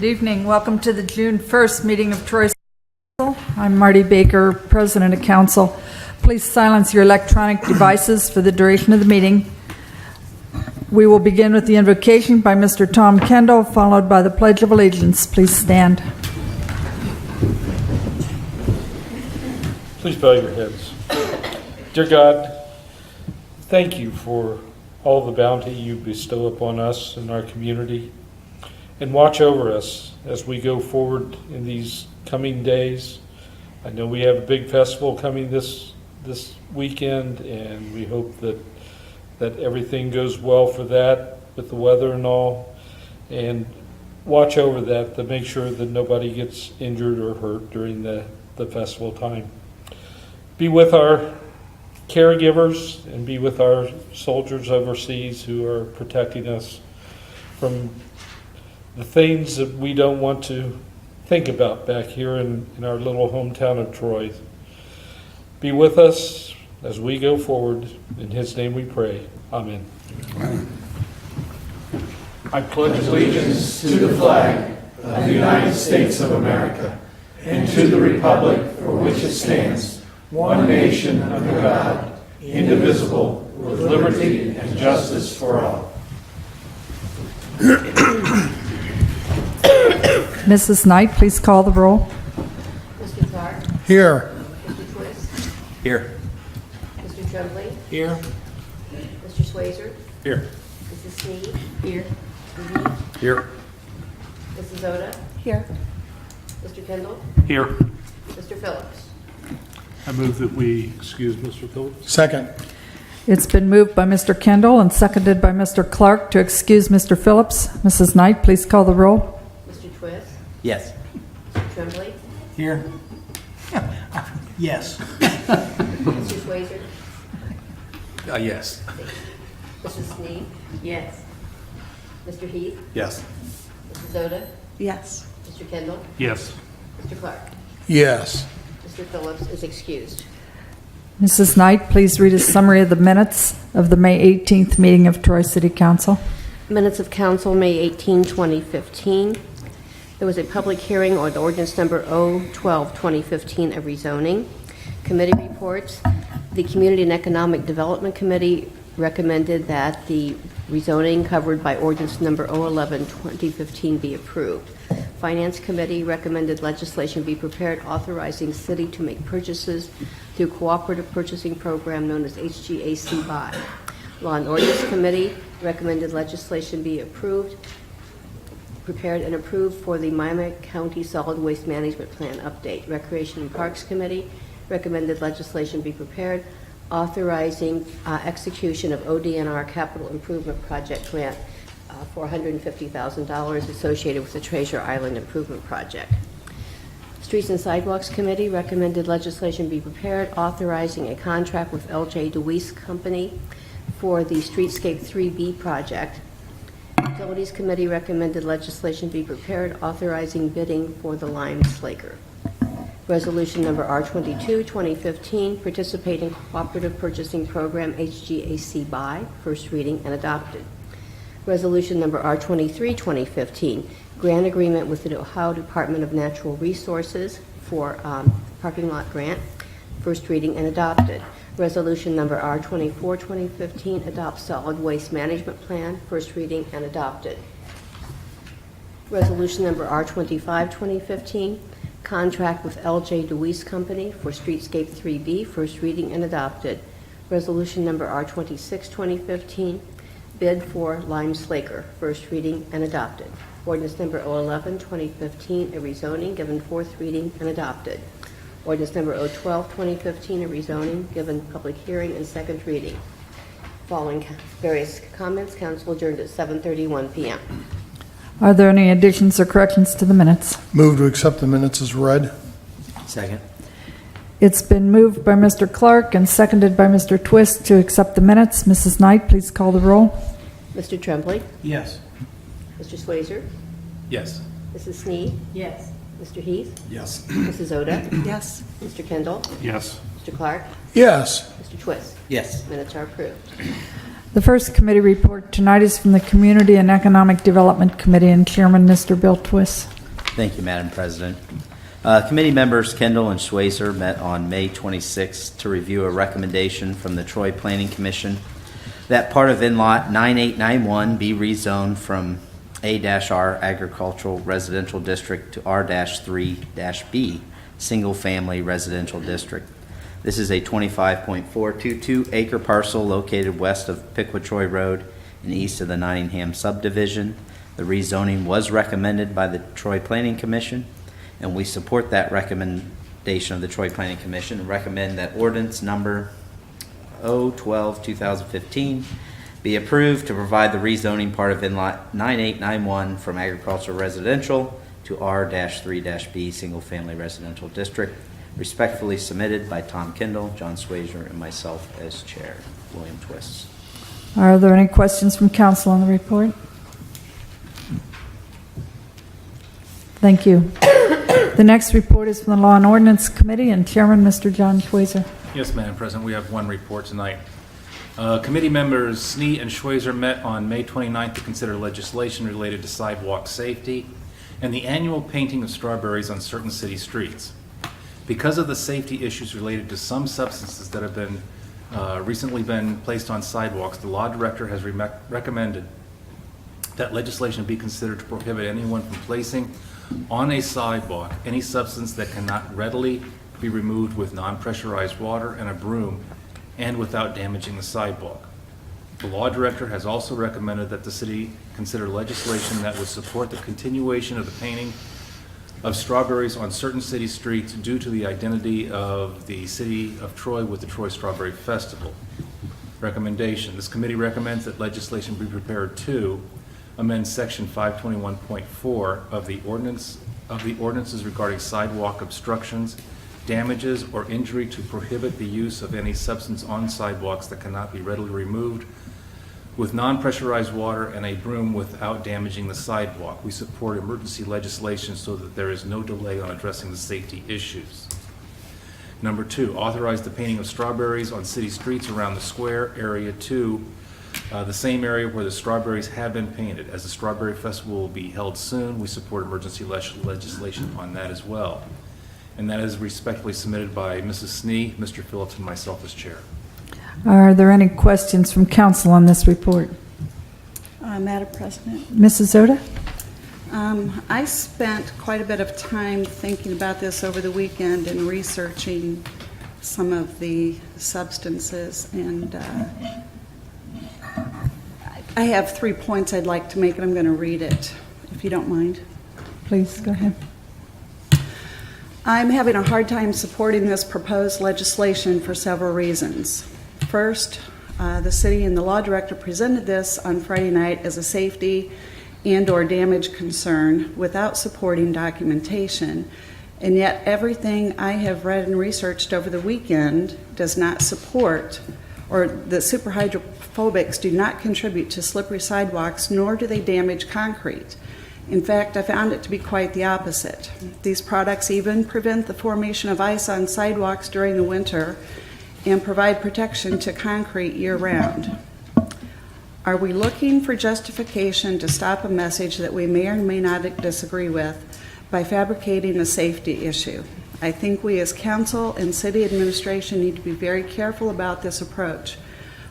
Good evening. Welcome to the June 1st meeting of Troy City Council. I'm Marty Baker, President of Council. Please silence your electronic devices for the duration of the meeting. We will begin with the invocation by Mr. Tom Kendall, followed by the Pledge of Allegiance. Please stand. Please bow your heads. Dear God, thank you for all the bounty you bestow upon us and our community, and watch over us as we go forward in these coming days. I know we have a big festival coming this weekend, and we hope that everything goes well for that with the weather and all, and watch over that to make sure that nobody gets injured or hurt during the festival time. Be with our caregivers and be with our soldiers overseas who are protecting us from the things that we don't want to think about back here in our little hometown of Troy. Be with us as we go forward. In His name we pray. Amen. I pledge allegiance to the flag of the United States of America and to the republic for which it stands, one nation under God, indivisible, with liberty and justice for all. Mrs. Knight, please call the roll. Mr. Clark? Here. Mr. Twist? Here. Mr. Tremblay? Here. Mr. Swayzer? Here. Mrs. Sneed? Here. Mr. Heath? Here. Mrs. Oda? Here. Mr. Kendall? Here. Mr. Phillips? I move that we excuse Mr. Phillips. Second. It's been moved by Mr. Kendall and seconded by Mr. Clark to excuse Mr. Phillips. Mrs. Knight, please call the roll. Mr. Twist? Yes. Mr. Tremblay? Here. Yes. Mr. Swayzer? Yes. Mrs. Sneed? Yes. Mr. Heath? Yes. Mrs. Oda? Yes. Mr. Kendall? Yes. Mr. Clark? Yes. Mr. Phillips is excused. Mrs. Knight, please read a summary of the minutes of the May 18th meeting of Troy City Council. Minutes of Council, May 18, 2015. There was a public hearing on the ordinance number 012-2015 of rezoning. Committee reports. The Community and Economic Development Committee recommended that the rezoning covered by ordinance number 011-2015 be approved. Finance Committee recommended legislation be prepared authorizing city to make purchases through cooperative purchasing program known as HGAC BUY. Law and Ordinance Committee recommended legislation be prepared and approved for the Miami County Solid Waste Management Plan update. Recreation and Parks Committee recommended legislation be prepared authorizing execution of ODNR Capital Improvement Project grant for $150,000 associated with the Treasure Island Improvement Project. Streets and Sidewalks Committee recommended legislation be prepared authorizing a contract with LJ DeWeese Company for the Streetscape 3B project. Utilities Committee recommended legislation be prepared authorizing bidding for the Lime Slaker. Resolution number R22-2015, Participating Cooperative Purchasing Program HGAC BUY, first reading and adopted. Resolution number R23-2015, Grant Agreement with the Ohio Department of Natural Resources for parking lot grant, first reading and adopted. Resolution number R24-2015, Adopt Solid Waste Management Plan, first reading and adopted. Resolution number R25-2015, Contract with LJ DeWeese Company for Streetscape 3B, first reading and adopted. Resolution number R26-2015, Bid for Lime Slaker, first reading and adopted. Ordinance number 011-2015, a rezoning, given fourth reading and adopted. Ordinance number 012-2015, a rezoning, given public hearing and second reading. Following various comments, council adjourned at 7:31 p.m. Are there any additions or corrections to the minutes? Move to accept the minutes as read. Second. It's been moved by Mr. Clark and seconded by Mr. Twist to accept the minutes. Mrs. Knight, please call the roll. Mr. Tremblay? Yes. Mr. Swayzer? Yes. Mrs. Sneed? Yes. Mr. Heath? Yes. Mrs. Oda? Yes. Mr. Kendall? Yes. Mr. Clark? Yes. Mr. Twist? Yes. Minutes are approved. The first committee report tonight is from the Community and Economic Development Committee and Chairman Mr. Bill Twist. Thank you, Madam President. Committee members Kendall and Schweizer met on May 26th to review a recommendation from the Troy Planning Commission that part of in-lot 9891 be rezoned from A-R Agricultural Residential District to R-3-B Single Family Residential District. This is a 25.422 acre parcel located west of Piqua-Troy Road and east of the Nottingham subdivision. The rezoning was recommended by the Troy Planning Commission, and we support that recommendation of the Troy Planning Commission and recommend that ordinance number 012-2015 be approved to provide the rezoning part of in-lot 9891 from agricultural residential to R-3-B Single Family Residential District. Respectfully submitted by Tom Kendall, John Schweizer, and myself as chair. William Twist. Are there any questions from council on the report? Thank you. The next report is from the Law and Ordinance Committee and Chairman Mr. John Schweizer. Yes, Madam President, we have one report tonight. Committee members Snee and Schweizer met on May 29th to consider legislation related to sidewalk safety and the annual painting of strawberries on certain city streets. Because of the safety issues related to some substances that have been recently been placed on sidewalks, the law director has recommended that legislation be considered to prohibit anyone from placing on a sidewalk any substance that cannot readily be removed with non-pressurized water and a broom and without damaging the sidewalk. The law director has also recommended that the city consider legislation that would support the continuation of the painting of strawberries on certain city streets due to the identity of the city of Troy with the Troy Strawberry Festival. Recommendation. This committee recommends that legislation be prepared to amend section 521.4 of the ordinances regarding sidewalk obstructions, damages, or injury to prohibit the use of any substance on sidewalks that cannot be readily removed with non-pressurized water and a broom without damaging the sidewalk. We support emergency legislation so that there is no delay on addressing the safety issues. Number 2, authorize the painting of strawberries on city streets around the square area 2, the same area where the strawberries have been painted. As the Strawberry Festival will be held soon, we support emergency legislation on that as well. And that is respectfully submitted by Mrs. Snee, Mr. Phillips, and myself as chair. Are there any questions from council on this report? Madam President, Mrs. Zoda? I spent quite a bit of time thinking about this over the weekend and researching some of the substances, and I have 3 points I'd like to make, and I'm going to read it, if you don't mind. Please, go ahead. I'm having a hard time supporting this proposed legislation for several reasons. First, the city and the law director presented this on Friday night as a safety and/or damage concern without supporting documentation, and yet everything I have read and researched over the weekend does not support, or the superhydrophobics do not contribute to slippery sidewalks, nor do they damage concrete. In fact, I found it to be quite the opposite. These products even prevent the formation of ice on sidewalks during the winter and provide protection to concrete year-round. Are we looking for justification to stop a message that we may or may not disagree with by fabricating a safety issue? I think we as council and city administration need to be very careful about this approach.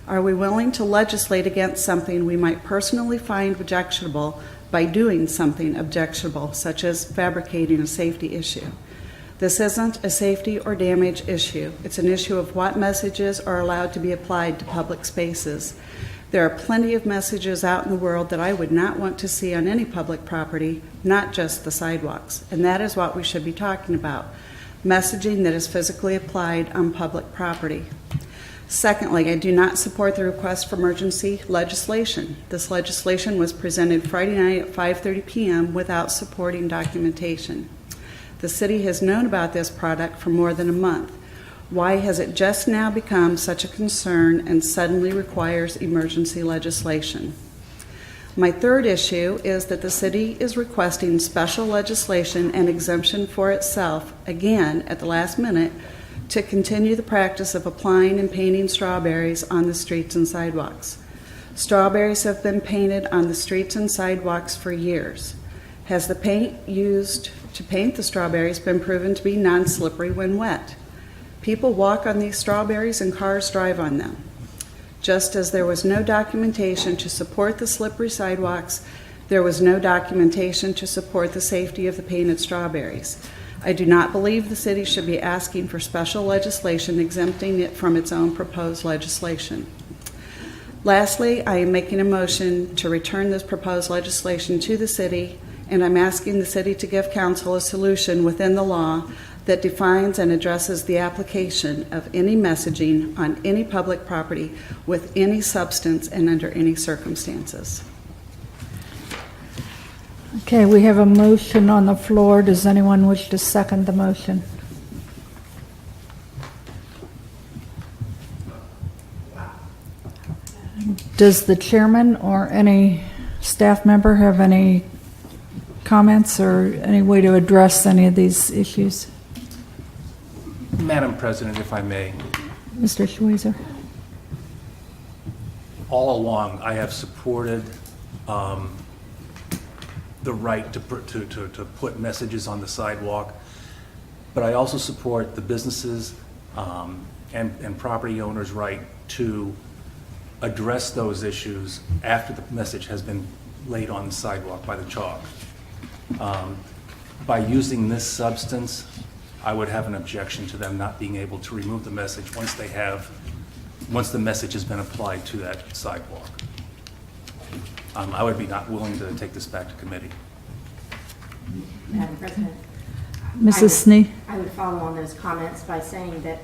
Are we willing to legislate against something we might personally find objectionable by doing something objectionable, such as fabricating a safety issue? This isn't a safety or damage issue. It's an issue of what messages are allowed to be applied to public spaces. There are plenty of messages out in the world that I would not want to see on any public property, not just the sidewalks. And that is what we should be talking about, messaging that is physically applied on public property. Secondly, I do not support the request for emergency legislation. This legislation was presented Friday night at 5:30 p.m. without supporting documentation. The city has known about this product for more than a month. Why has it just now become such a concern and suddenly requires emergency legislation? My third issue is that the city is requesting special legislation and exemption for itself, again at the last minute, to continue the practice of applying and painting strawberries on the streets and sidewalks. Strawberries have been painted on the streets and sidewalks for years. Has the paint used to paint the strawberries been proven to be non-slippery when wet? People walk on these strawberries and cars drive on them. Just as there was no documentation to support the slippery sidewalks, there was no documentation to support the safety of the painted strawberries. I do not believe the city should be asking for special legislation exempting it from its own proposed legislation. Lastly, I am making a motion to return this proposed legislation to the city, and I'm asking the city to give council a solution within the law that defines and addresses the application of any messaging on any public property with any substance and under any circumstances. Okay, we have a motion on the floor. Does anyone wish to second the motion? Does the chairman or any staff member have any comments or any way to address any of these issues? Madam President, if I may, Mr. Schweizer? all along, I have supported the right to put messages on the sidewalk, but I also support the businesses and property owners' right to address those issues after the message has been laid on the sidewalk by the chalk. By using this substance, I would have an objection to them not being able to remove the message once the message has been applied to that sidewalk. I would be not willing to take this back to committee. Madam President. Mrs. Snee? I would follow on those comments by saying that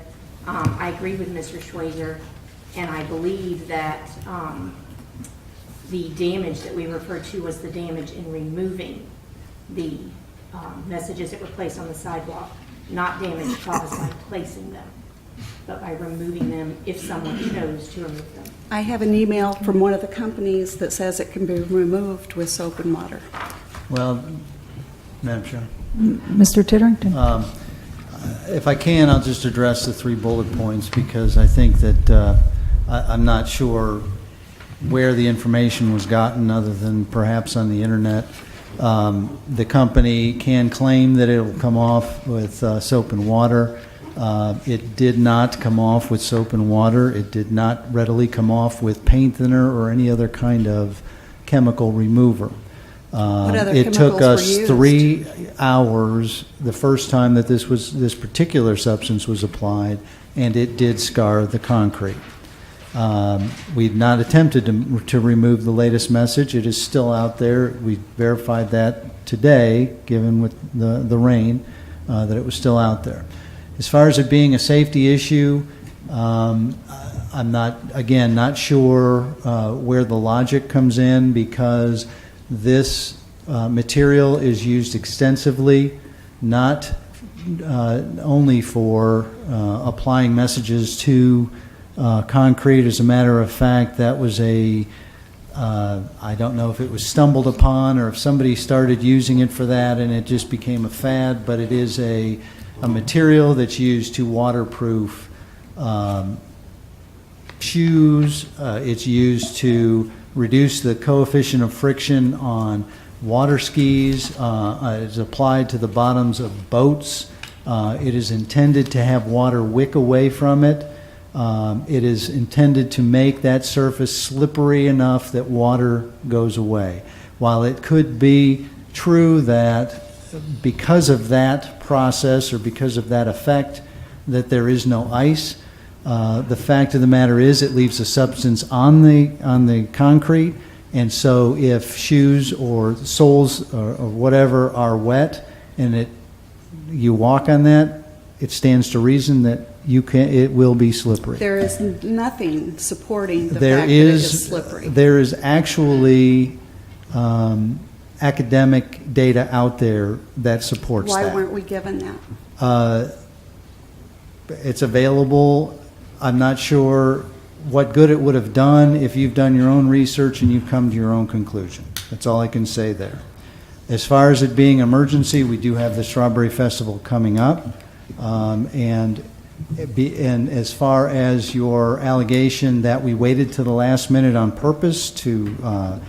I agree with Mr. Schweizer, and I believe that the damage that we referred to was the damage in removing the messages that were placed on the sidewalk, not damage caused by placing them, but by removing them if someone chose to remove them. I have an email from one of the companies that says it can be removed with soap and water. Well, Madam Chair, Mr. Titterington? if I can, I'll just address the 3 bullet points because I think that I'm not sure where the information was gotten other than perhaps on the internet. The company can claim that it will come off with soap and water. It did not come off with soap and water. It did not readily come off with paint thinner or any other kind of chemical remover. other It took chemicals us were 3 hours the first time that this particular substance was applied, and it did scar the concrete. We've not attempted to remove the latest message. It is still out there. We verified that today, given with the rain, that it was still out there. As far as it being a safety issue, I'm not sure where the logic comes in because this material is used extensively, not only for applying messages to concrete. As a matter of fact, that was I don't know if it was stumbled upon or if somebody started using it for that and it just became a fad, but it is a material that's used to waterproof shoes. It's used to reduce the coefficient of friction on water skis. It's applied to the bottoms of boats. It is intended to have water wick away from it. It is intended to make that surface slippery enough that water goes away. While it could be true that because of that process or because of that effect that there is no ice, the fact of the matter is it leaves a substance on the concrete, and so if shoes or soles or whatever are wet and you walk on that, it stands to reason that it will be slippery. There is nothing supporting the There fact that it is slippery. There is actually academic data out there that supports Why that. weren't we given that? It's available. I'm not sure what good it would have done if you've done your own research and you've come to your own conclusion. That's all I can say there. As far as it being emergency, we do have the Strawberry Festival coming up, and And as far as your allegation that we waited to the last minute on purpose to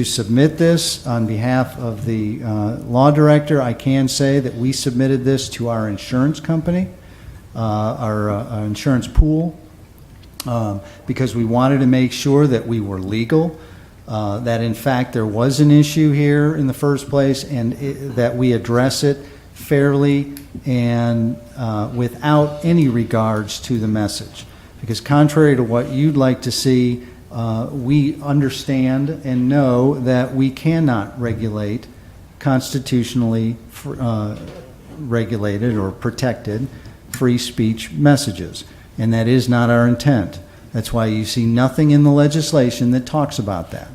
submit this on behalf of the law director, I can say that we submitted this to our insurance company, our insurance pool, because we wanted to make sure that we were legal, that in fact there was an issue here in the first place, and that we address it fairly and without any regards to the message. Because contrary to what you'd like to see, we understand and know that we cannot regulate constitutionally regulated or protected free speech messages. And that is not our intent. That's why you see nothing in the legislation that talks about that.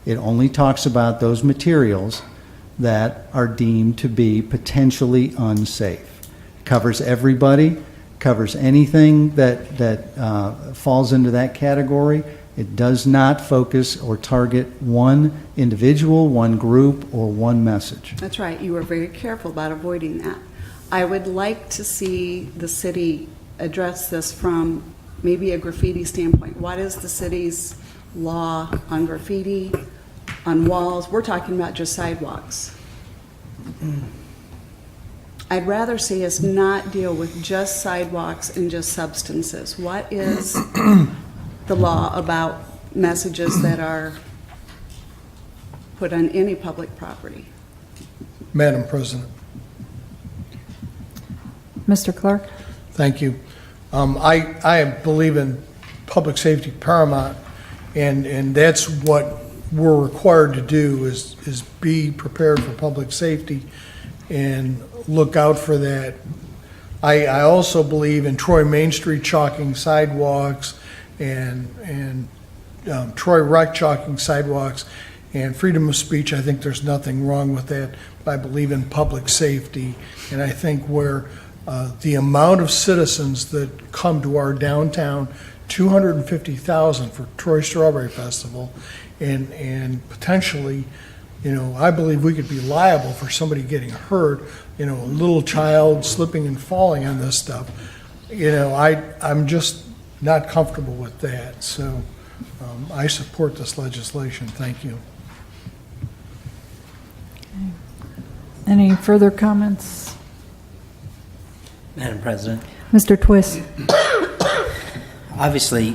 It only talks about those materials that are deemed to be potentially unsafe. It covers everybody, covers anything that falls into that category. It does not focus or target one individual, one group, or one message. That's right. You were very careful about avoiding that. I would like to see the city address this from maybe a graffiti standpoint. What is the city's law on graffiti, on walls? We're talking about just sidewalks. I'd rather see us not deal with just sidewalks and just substances. What is the law about messages that are put on any public property? Madam President. Mr. Clark? Thank you. I believe in public safety paramount, and that's what we're required to do is be prepared for public safety and look out for that. I also believe in Troy Main Street chalking sidewalks and Troy Rec chalking sidewalks and freedom of speech. I think there's nothing wrong with that. But I believe in public safety, and I think where the amount of citizens that come to our downtown, 250,000 for Troy Strawberry Festival, and potentially, I believe we could be liable for somebody getting hurt, a little child slipping and falling on this stuff. I'm just not comfortable with that. So I support this legislation. Thank you. Any further comments? Madam President, Mr. Twist? obviously,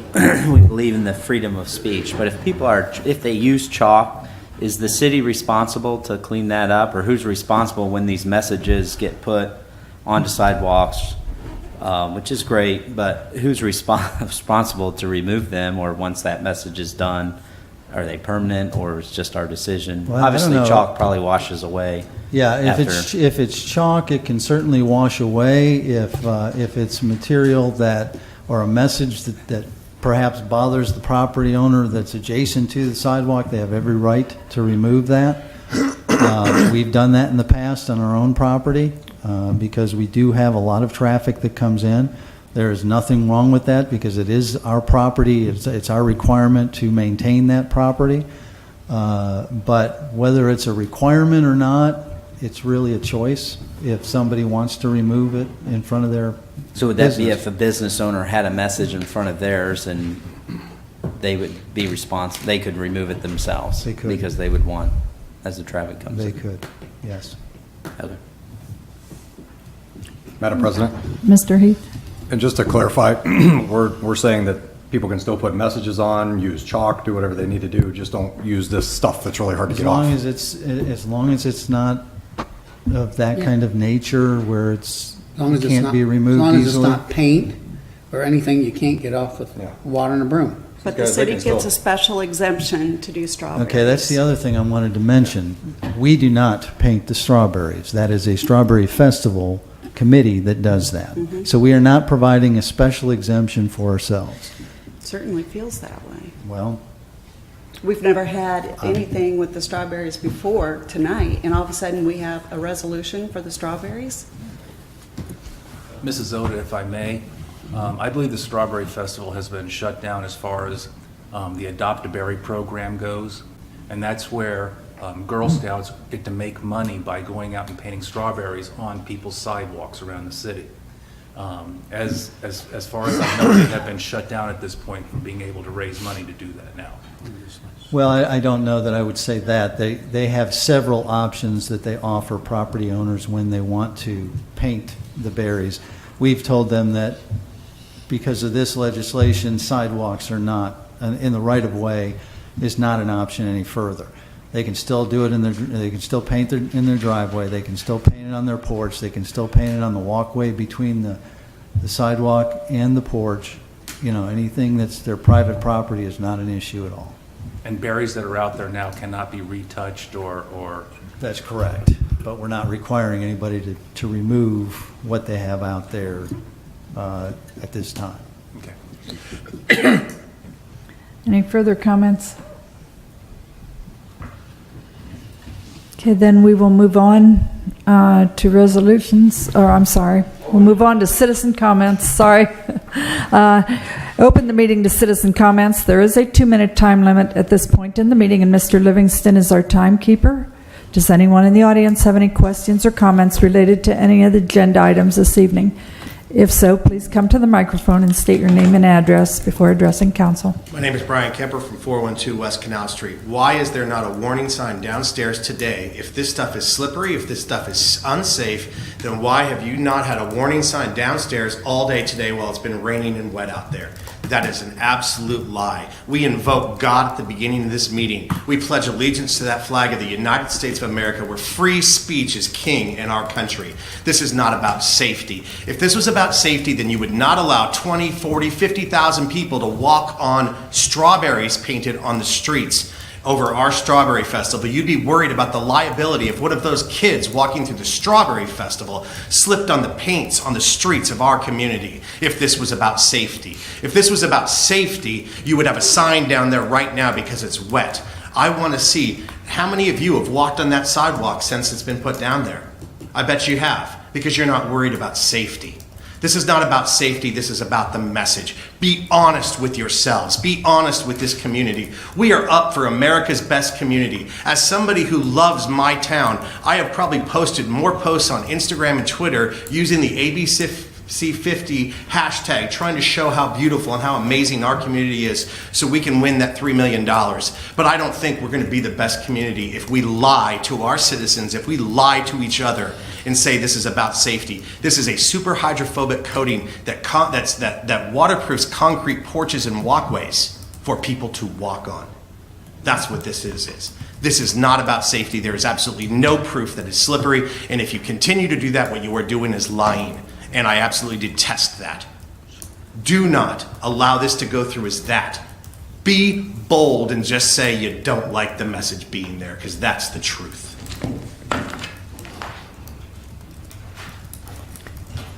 we believe in the freedom of speech, but if they use chalk, is the city responsible to clean that up, or who's responsible when these messages get put onto sidewalks, which is great, but who's responsible to remove them, or once that message is done, are they permanent, or is just our decision? Well, Obviously, I don't know. chalk probably washes away. Yeah, if it's chalk, it can certainly wash away. If it's material or a message that perhaps bothers the property owner that's adjacent to the sidewalk, they have every right to remove that. We've done that in the past on our own property because we do have a lot of traffic that comes in. There is nothing wrong with that because it is our property. It's our requirement to maintain that property. But whether it's a requirement or not, it's really a choice if somebody wants to remove it in front of their So would that be business. if a business owner had a message in front of theirs and they would be responsible, they could remove it themselves? They could. Because they would want, as the traffic comes They in. could, yes. Okay. Madam President, Mr. Heath? and just to clarify, we're saying that people can still put messages on, use chalk, do whatever they need to do, just don't use this stuff that's really hard to As get long off. as long as it's not of that kind of nature where As long as it's can't not, be as removed long as it's easily. not paint or anything you can't get off with Yeah. water and a broom. But the They city can gets still- a special exemption to do strawberries. Okay, that's the other thing I wanted to mention. We do not paint the strawberries. That is a strawberry festival committee that does that. So we are not providing a special exemption for ourselves. It certainly feels that way. Well, We've never had anything with the strawberries before tonight, and all of a sudden we have a resolution for the strawberries? Mrs. Oda, if I may, I believe the Strawberry Festival has been shut down as far as the Adopt-A-Berry program goes, and that's where Girl Scouts get to make money by going out and painting strawberries on people's sidewalks around the city. As far as I know, they have been shut down at this point from being able to raise money to do that now. Well, I don't know that I would say that. They have several options that they offer property owners when they want to paint the berries. We've told them that because of this legislation, sidewalks are not, in the right-of-way is not an option any further. They can still do it they can still paint in their driveway, they can still paint it on their porch, they can still paint it on the walkway between the sidewalk and the porch. You know, anything that's their private property is not an issue at all. And berries that are out there now cannot be retouched or That's correct, but we're not requiring anybody to remove what they have out there at this time. okay. Any further comments? Okay, then we will move on to resolutions, or I'm sorry, we'll move on to citizen comments, sorry. Open the meeting to citizen comments. There is a 2-minute time limit at this point in the meeting, and Mr. Livingston is our timekeeper. Does anyone in the audience have any questions or comments related to any of the agenda items this evening? If so, please come to the microphone and state your name and address before addressing council. My name is Brian Kemper from 412 West Canal Street. Why is there not a warning sign downstairs today? If this stuff is slippery, if this stuff is unsafe, then why have you not had a warning sign downstairs all day today while it's been raining and wet out there? That is an absolute lie. We invoke God at the beginning of this meeting. We pledge allegiance to that flag of the United States of America, where free speech is king in our country. This is not about safety. If this was about safety, then you would not allow 20, 40, 50,000 people to walk on strawberries painted on the streets over our Strawberry Festival. You'd be worried about the liability if one of those kids walking through the Strawberry Festival slipped on the paints on the streets of our community if this was about safety. If this was about safety, you would have a sign down there right now because it's wet. I want to see how many of you have walked on that sidewalk since it's been put down there. I bet you have, because you're not worried about safety. This is not about safety, this is about the message. Be honest with yourselves. Be honest with this community. We are up for America's best community. As somebody who loves my town, I have probably posted more posts on Instagram and Twitter using the ABC50 hashtag, trying to show how beautiful and how amazing our community is so we can win that $3 million. But I don't think we're going to be the best community if we lie to our citizens, if we lie to each other and say this is about safety. This is a super hydrophobic coating that waterproofs concrete porches and walkways for people to walk on. That's what this is. This is not about safety. There is absolutely no proof that it's slippery, and if you continue to do that, what you are doing is lying, and I absolutely detest that. Do not allow this to go through as that. Be bold and just say you don't like the message being there, because that's the truth.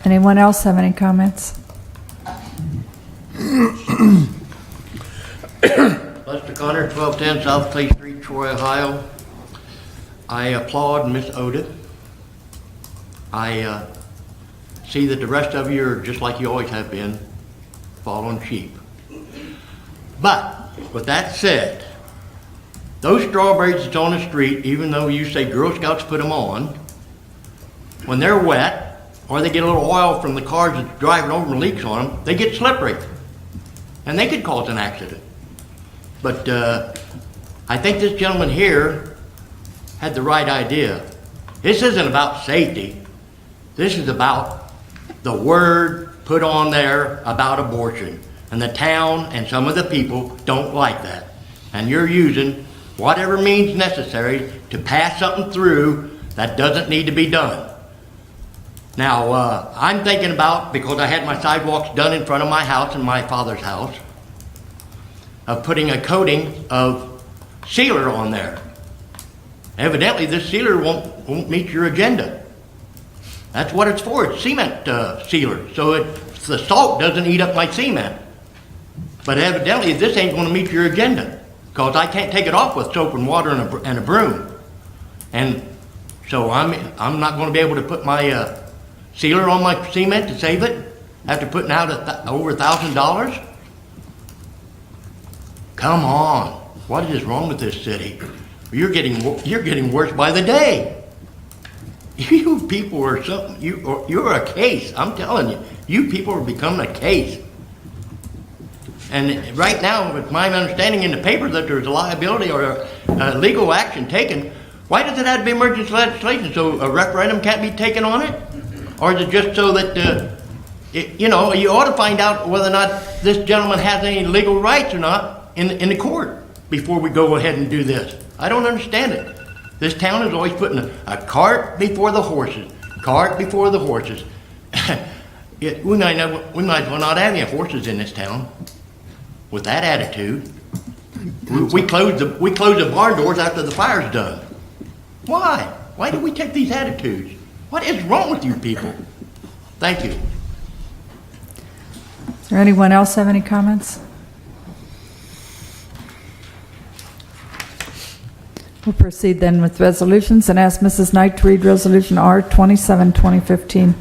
Anyone else have any comments? Lester Connor, 1210 South Clay Street, Troy, Ohio. I applaud Miss Oda. I see that the rest of you are just like you always have been, following sheep. But with that said, those strawberries that's on the street, even though you say Girl Scouts put them on, when they're wet, or they get a little oil from the cars that's driving over and leaks on them, they get slippery. And they could cause an accident. But I think this gentleman here had the right idea. This isn't about safety. This is about the word put on there about abortion. And the town and some of the people don't like that. And you're using whatever means necessary to pass something through that doesn't need to be done. Now, I'm thinking about, because I had my sidewalks done in front of my house and my father's house, of putting a coating of sealer on there. Evidently, this sealer won't meet your agenda. That's what it's for. It's cement sealer. So the salt doesn't eat up my cement. But evidently, this ain't going to meet your agenda, because I can't take it off with soap and water and a broom. And so I'm not going to be able to put my sealer on my cement to save it after putting out over $1,000? Come on, what is wrong with this city? You're getting worse by the day. You people are something, you're a case, I'm telling you. You people are becoming a case. And right now, with my understanding in the paper that there's a liability or a legal action taken, why does it have to be emergency legislation? So a referendum can't be taken on it? Or is it just so that, you ought to find out whether or not this gentleman has any legal rights or not in the court before we go ahead and do this. I don't understand it. This town is always putting a cart before the horses. Cart before the horses. We might as well not have any horses in this town with that attitude. We close the barn doors after the fire's done. Why? Why do we take these attitudes? What is wrong with you people? Thank you. Does there anyone else have any comments? We'll proceed then with resolutions and ask Mrs. Knight to read Resolution R 27, 2015.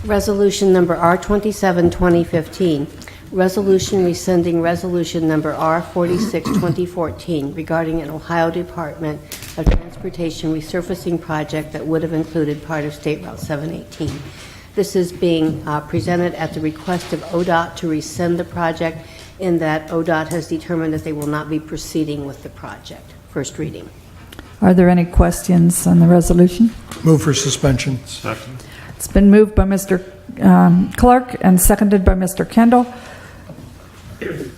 Resolution number R27, 2015. Resolution rescinding resolution number R46, 2014 regarding an Ohio Department of Transportation resurfacing project that would have included part of State Route 718. This is being presented at the request of ODOT to rescind the project in that ODOT has determined that they will not be proceeding with the project. First reading. Are there any questions on the resolution? Move for suspension. Second. It's been moved by Mr. Clark and seconded by Mr. Kendall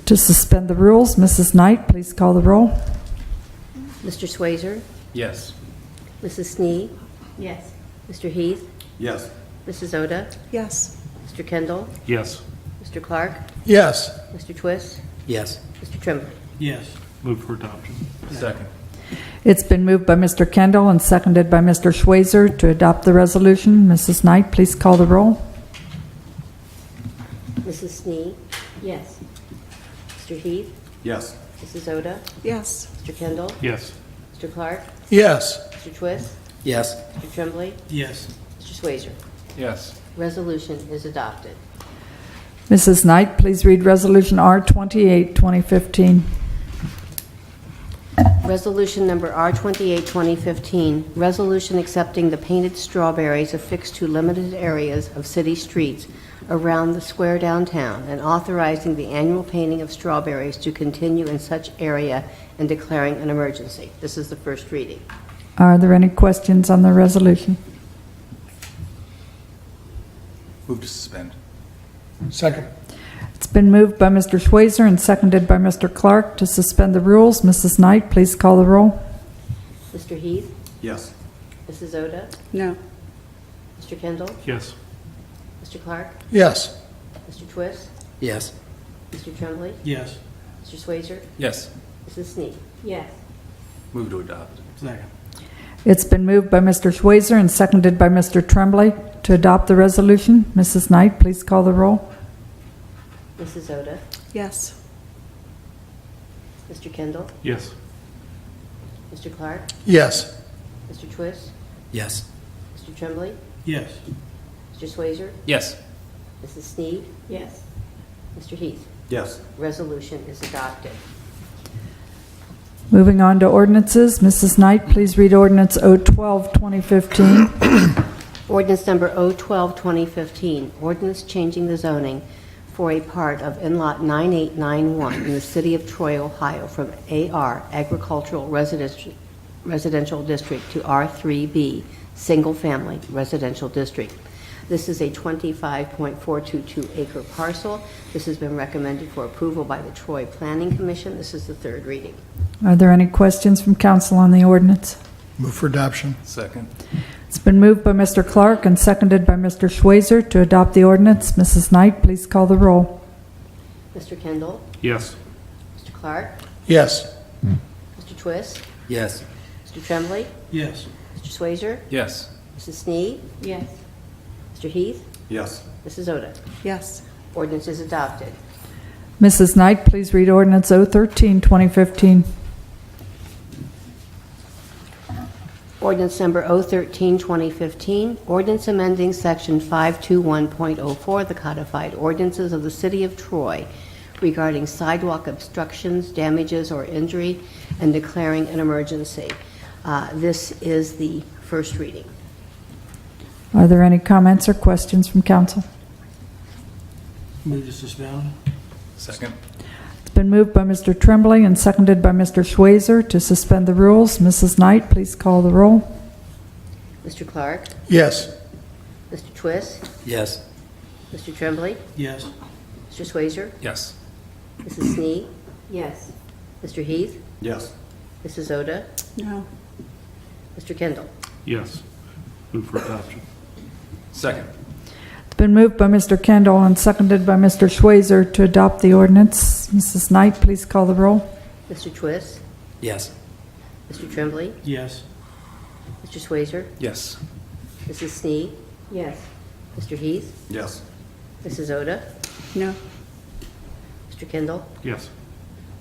to suspend the rules. Mrs. Knight, please call the roll. Mr. Swayzer? Yes. Mrs. Snee? Yes. Mr. Heath? Yes. Mrs. Oda? Yes. Mr. Kendall? Yes. Mr. Clark? Yes. Mr. Twist? Yes. Mr. Trimble? Yes. Move for adoption. Second. It's been moved by Mr. Kendall and seconded by Mr. Schweizer to adopt the resolution. Mrs. Knight, please call the roll. Mrs. Snee? Yes. Mr. Heath? Yes. Mrs. Oda? Yes. Mr. Kendall? Yes. Mr. Clark? Yes. Mr. Twist? Yes. Mr. Tremblay? Yes. Mr. Swayzer? Yes. Resolution is adopted. Mrs. Knight, please read Resolution R 28, 2015. Resolution number R28, 2015, resolution accepting the painted strawberries affixed to limited areas of city streets around the square downtown and authorizing the annual painting of strawberries to continue in such area and declaring an emergency. This is the first reading. Are there any questions on the resolution? Move to suspend. Second. It's been moved by Mr. Schweizer and seconded by Mr. Clark to suspend the rules. Mrs. Knight, please call the roll. Mr. Heath? Yes. Mrs. Oda? No. Mr. Kendall? Yes. Mr. Clark? Yes. Mr. Twist? Yes. Mr. Tremblay? Yes. Mr. Swayzer? Yes. Mrs. Snee? Yes. Move to adopt. Second. It's been moved by Mr. Schweizer and seconded by Mr. Tremblay to adopt the resolution. Mrs. Knight, please call the roll. Mrs. Oda? Yes. Mr. Kendall? Yes. Mr. Clark? Yes. Mr. Twist? Yes. Mr. Tremblay? Yes. Mr. Swayzer? Yes. Mrs. Sneed? Yes. Mr. Heath? Yes. Resolution is adopted. Moving on to ordinances. Mrs. Knight, please read Ordinance 012, 2015. Ordinance number 012, 2015, ordinance changing the zoning for a part of in-lot 9891 in the city of Troy, Ohio, from AR, Agricultural Residential District, to R3B, Single Family Residential District. This is a 25.422 acre parcel. This has been recommended for approval by the Troy Planning Commission. This is the third reading. Are there any questions from council on the ordinance? Move for adoption. Second. It's been moved by Mr. Clark and seconded by Mr. Schweizer to adopt the ordinance. Mrs. Knight, please call the roll. Mr. Kendall? Yes. Mr. Clark? Yes. Mr. Twist? Yes. Mr. Tremblay? Yes. Mr. Swayzer? Yes. Mrs. Sneed? Yes. Mr. Heath? Yes. Mrs. Oda? Yes. Ordinance is adopted. Mrs. Knight, please read Ordinance 013, 2015. Ordinance number 013, 2015, ordinance amending section 521.04 of the codified ordinances of the city of Troy regarding sidewalk obstructions, damages, or injury, and declaring an emergency. This is the first reading. Are there any comments or questions from council? Move to suspend. Second. It's been moved by Mr. Tremblay and seconded by Mr. Schweizer to suspend the rules. Mrs. Knight, please call the roll. Mr. Clark? Yes. Mr. Twist? Yes. Mr. Tremblay? Yes. Mr. Schweizer? Yes. Mrs. Snee? Yes. Mr. Heath? Yes. Mrs. Oda? No. Mr. Kendall? Yes. Move for adoption. Second. It's been moved by Mr. Kendall and seconded by Mr. Schweizer to adopt the ordinance. Mrs. Knight, please call the roll. Mr. Twist? Yes. Mr. Tremblay? Yes. Mr. Schweizer? Yes. Mrs. Snee? Yes. Mr. Heath? Yes. Mrs. Oda? No. Mr. Kendall? Yes.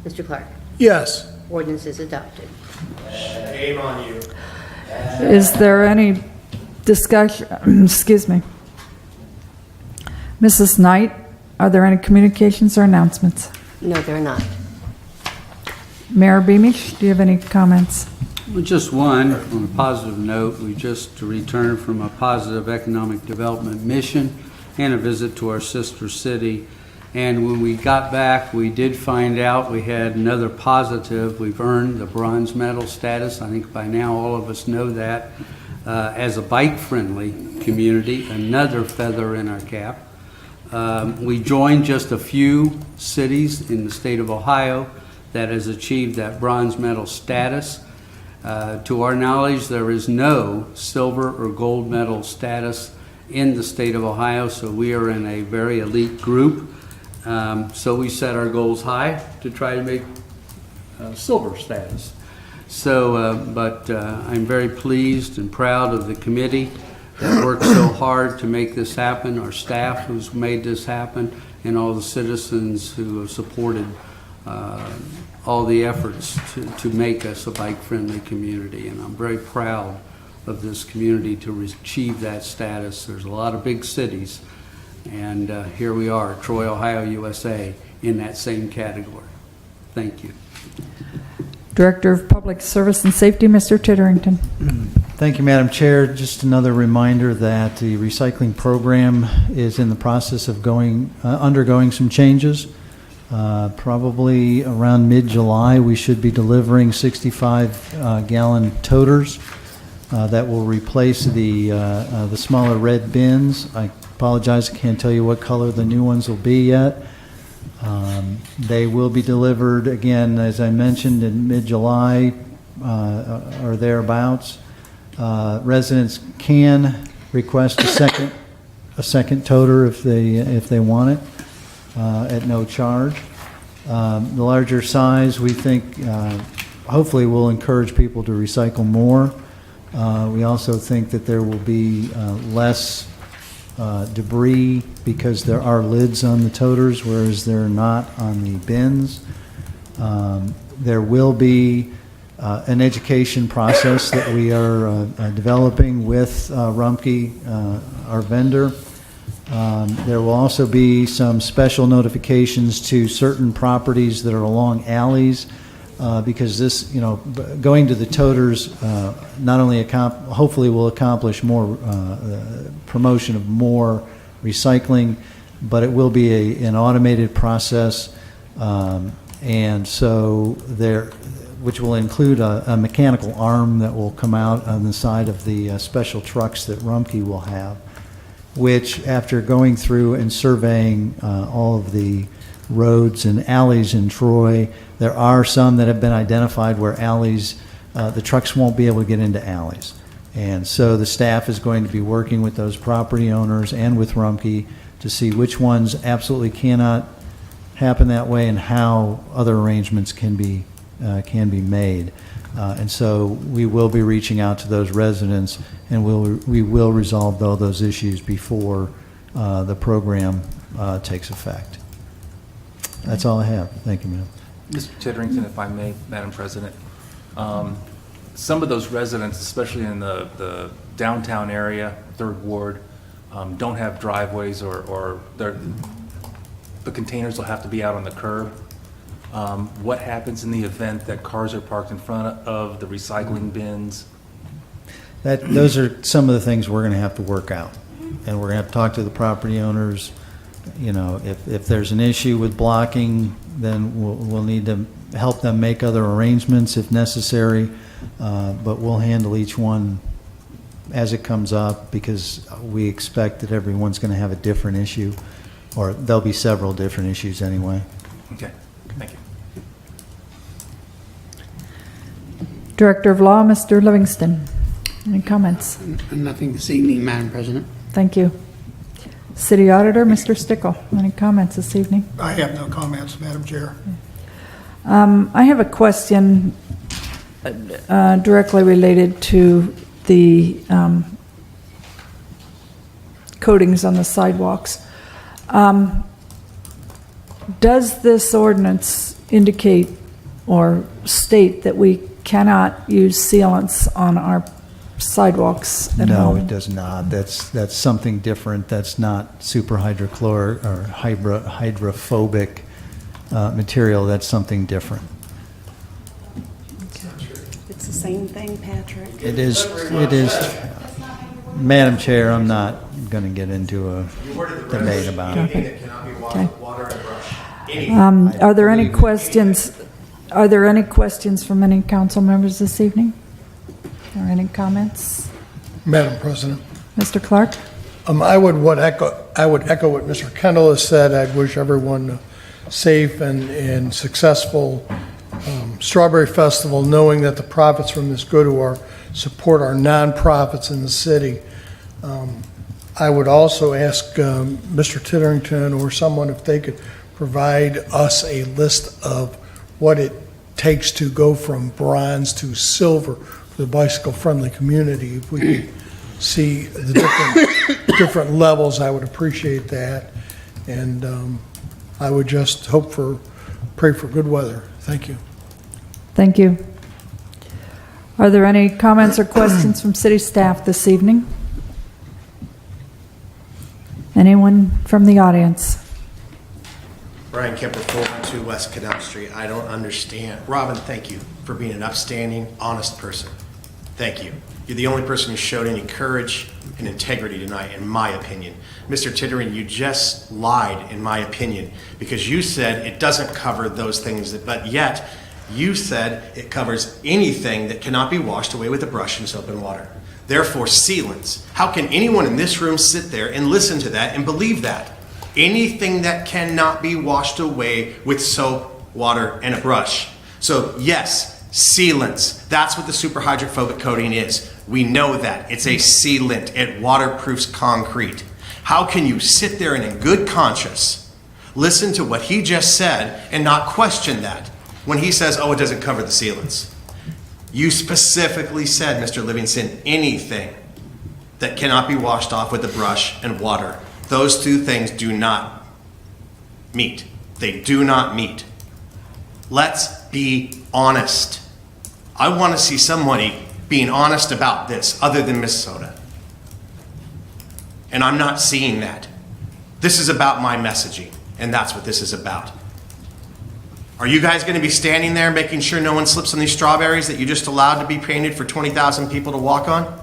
Mr. Clark? Yes. Ordinance is adopted. Shame on you. Is there any discussion? Excuse me. Mrs. Knight, are there any communications or announcements? No, they're not. Mayor Beamish, do you have any comments? Well, just one, on a positive note, we just returned from a positive economic development mission and a visit to our sister city. And when we got back, we did find out we had another positive. We've earned the bronze medal status. I think by now all of us know that. As a bike-friendly community, another feather in our cap. We joined just a few cities in the state of Ohio that has achieved that bronze medal status. To our knowledge, there is no silver or gold medal status in the state of Ohio, so we are in a very elite group. So we set our goals high to try to make silver status. So, but I'm very pleased and proud of the committee that worked so hard to make this happen, our staff who's made this happen, and all the citizens who have supported all the efforts to make us a bike-friendly community. And I'm very proud of this community to achieve that status. There's a lot of big cities, and here we are, Troy, Ohio, USA, in that same category. Thank you. Director of Public Service and Safety, Mr. Titterington. Thank you, Madam Chair. Just another reminder that the recycling program is in the process of undergoing some changes. Probably around mid-July, we should be delivering 65-gallon toters that will replace the smaller red bins. I apologize, I can't tell you what color the new ones will be yet. They will be delivered, again, as I mentioned, in mid-July or thereabouts. Residents can request a second toter if they want it. At no charge. The larger size, we think, hopefully will encourage people to recycle more. We also think that there will be less debris because there are lids on the toters, whereas there are not on the bins. There will be an education process that we are developing with Rumpke, our vendor. There will also be some special notifications to certain properties that are along alleys because this, going to the toters not only hopefully will accomplish more promotion of more recycling, but it will be an automated process, and so which will include a mechanical arm that will come out on the side of the special trucks that Rumpke will have, which, after going through and surveying all of the roads and alleys in Troy, there are some that have been identified where alleys, the trucks won't be able to get into alleys. And so the staff is going to be working with those property owners and with Rumpke to see which ones absolutely cannot happen that way and how other arrangements can be made. And so we will be reaching out to those residents, and we will resolve all those issues before the program takes effect. That's all I have. Thank you, ma'am. Mr. Titterington, if I may, Madam President, some of those residents, especially in the downtown area, Third Ward, don't have driveways or the containers will have to be out on the curb. What happens in the event that cars are parked in front of the recycling bins? Those are some of the things we're going to have to work out. And we're going to have to talk to the property owners. You know, if there's an issue with blocking, then we'll need to help them make other arrangements if necessary. But we'll handle each one as it comes up, because we expect that everyone's going to have a different issue, or there'll be several different issues anyway. Okay, thank you. Director of Law, Mr. Livingston. Any comments? Nothing this evening, Madam President. Thank you. City Auditor, Mr. Stickle. Any comments this evening? I have no comments, Madam Chair. I have a question directly related to the coatings on the sidewalks. Does this ordinance indicate or state that we cannot use sealants on our sidewalks at No, home? it does not. That's something different. That's not superhydrochloric or hydrophobic material. That's something different. It's the same thing, Patrick. It is. Madam Chair, I'm not going to get into a debate about it. Okay. Are there any questions? Are there any questions from any council members this evening? Or any comments? Madam President, Mr. Clark? I would echo what Mr. Kendall has said. I'd wish everyone a safe and successful Strawberry Festival, knowing that the profits from this go to support our nonprofits in the city. I would also ask Mr. Titterington or someone if they could provide us a list of what it takes to go from bronze to silver for the bicycle-friendly community. If we could see the different levels, I would appreciate that. And I would just pray for good weather. Thank you. Thank you. Are there any comments or questions from city staff this evening? Anyone from the audience? Brian Kemper, 412 West Canal Street. I don't understand. Robin, thank you for being an upstanding, honest person. Thank you. You're the only person who showed any courage and integrity tonight, in my opinion. Mr. Tittering, you just lied, in my opinion, because you said it doesn't cover those things, but yet you said it covers anything that cannot be washed away with a brush and soap and water. Therefore, sealants. How can anyone in this room sit there and listen to that and believe that? Anything that cannot be washed away with soap, water, and a brush. So yes, sealants. That's what the superhydrophobic coating is. We know that. It's a sealant. It waterproofs concrete. How can you sit there and in good conscience listen to what he just said and not question that when he says, oh, it doesn't cover the sealants? You specifically said, Mr. Livingston, anything that cannot be washed off with a brush and water. Those two things do not meet. They do not meet. Let's be honest. I want to see somebody being honest about this other than Minnesota. And I'm not seeing that. This is about my messaging, and that's what this is about. Are you guys going to be standing there making sure no one slips on these strawberries that you just allowed to be painted for 20,000 people to walk on?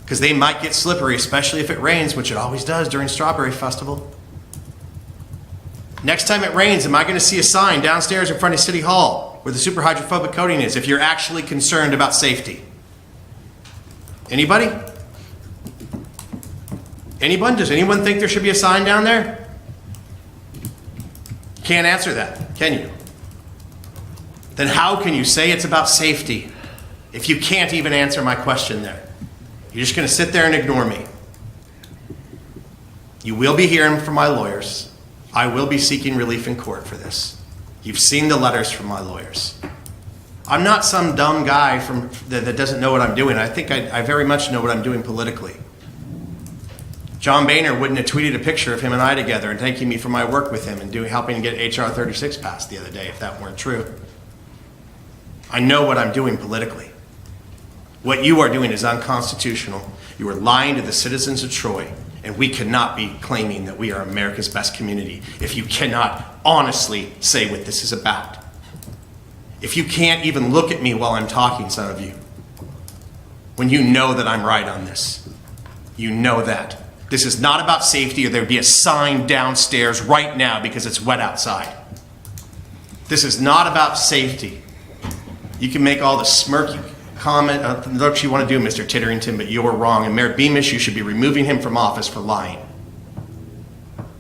Because they might get slippery, especially if it rains, which it always does during Strawberry Festival. Next time it rains, am I going to see a sign downstairs in front of City Hall where the superhydrophobic coating is if you're actually concerned about safety? Anybody? Anyone? Does anyone think there should be a sign down there? Can't answer that, can you? Then how can you say it's about safety if you can't even answer my question there? You're just going to sit there and ignore me. You will be hearing from my lawyers. I will be seeking relief in court for this. You've seen the letters from my lawyers. I'm not some dumb guy that doesn't know what I'm doing. I think I very much know what I'm doing politically. John Boehner wouldn't have tweeted a picture of him and I together and thanking me for my work with him and helping get H.R. 36 passed the other day if that weren't true. I know what I'm doing politically. What you are doing is unconstitutional. You are lying to the citizens of Troy, And we cannot be claiming that we are America's best community if you cannot honestly say what this is about. If you can't even look at me while I'm talking, some of you, when you know that I'm right on this. You know that. This is not about safety, or there'd be a sign downstairs right now because it's wet outside. This is not about safety. You can make all the smirky comment, what you want to do, Mr. Titterington, but you're wrong. And Mayor Beamish, you should be removing him from office for lying.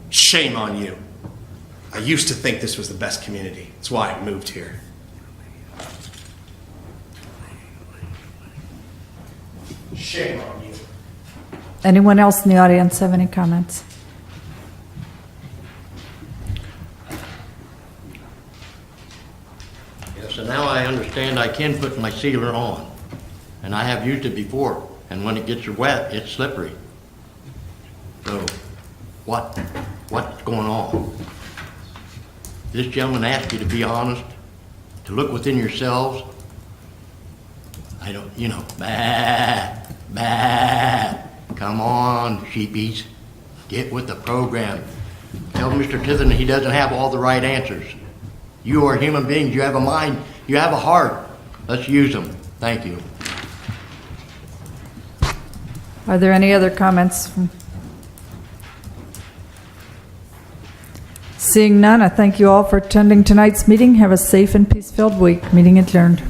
Shame on you. I used to think this was the best community. That's why I moved here. Shame on you. Anyone else in the audience have any comments? Yes, so now I understand I can put my sealer on, and I have used it before, and when it gets wet, it's slippery. So, what's going on? This gentleman asked you to be honest, to look within yourselves. I don't, bah, bah. Come on, sheepies, get with the program. Tell Mr. Tithen he doesn't have all the right answers. You are human beings, you have a mind, you have a heart. Let's use them. Thank you. Are there any other comments? Seeing none, I thank you all for attending tonight's meeting. Have a safe and peace-filled week. Meeting adjourned.